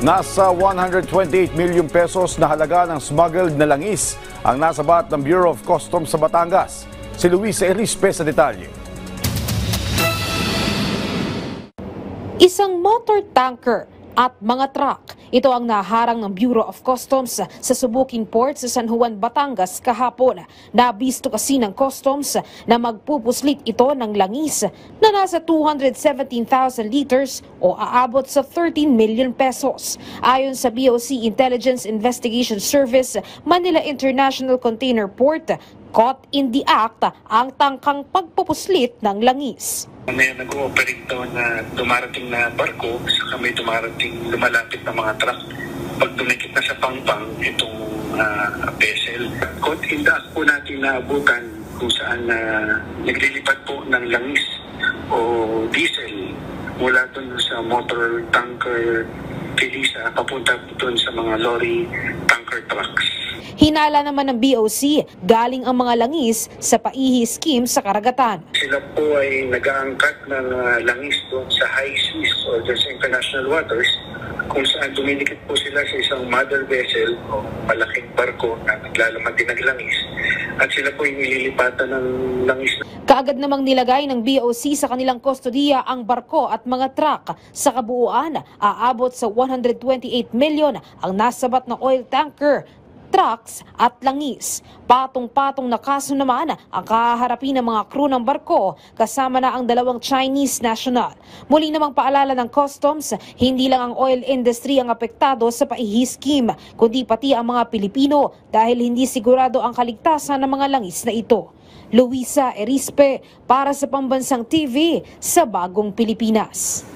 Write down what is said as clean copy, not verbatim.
Nasa 128 milyong pesos na halaga ng smuggled na langis ang nasabat ng Bureau of Customs sa Batangas. Si Luisa Erispe sa detalye. Isang motor tanker at mga truck. Ito ang naharang ng Bureau of Customs sa Subuking Port sa San Juan, Batangas kahapon. Nabisto kasi ng Customs na magpupuslit ito ng langis na nasa 217,000 liters o aabot sa 13 million pesos. Ayon sa BOC Intelligence Investigation Service, Manila International Container Port, caught in the act ang tangkang pagpupuslit ng langis. May nag-ooperate doon na dumarating na barko, saka may lumalapit na mga truck. Pag dumikit na sa pangpang itong vessel, caught in the act po natin na abutan kung saan naglilipat po ng langis o diesel mula doon sa motor tanker Felisa papunta doon sa mga lorry tanker trucks. Hinala naman ng BOC, galing ang mga langis sa paihi scheme sa karagatan. Sila po ay nag-aangkat ng langis doon sa high seas o sa international waters kung saan duminikit po sila sa isang mother vessel o malaking barko na naglalaman din ng langis at sila po ay nililipatan ng langis. Kaagad namang nilagay ng BOC sa kanilang kustodiya ang barko at mga truck. Sa kabuuan, aabot sa 128 milyon ang nasabat na oil tanker, trucks at langis. Patong-patong na kaso naman ang kaharapin ng mga crew ng barko kasama na ang dalawang Chinese national. Muli namang paalala ng Customs, hindi lang ang oil industry ang apektado sa paihi scheme, kundi pati ang mga Pilipino dahil hindi sigurado ang kaligtasan ng mga langis na ito. Luisa Erispe para sa Pambansang TV sa Bagong Pilipinas.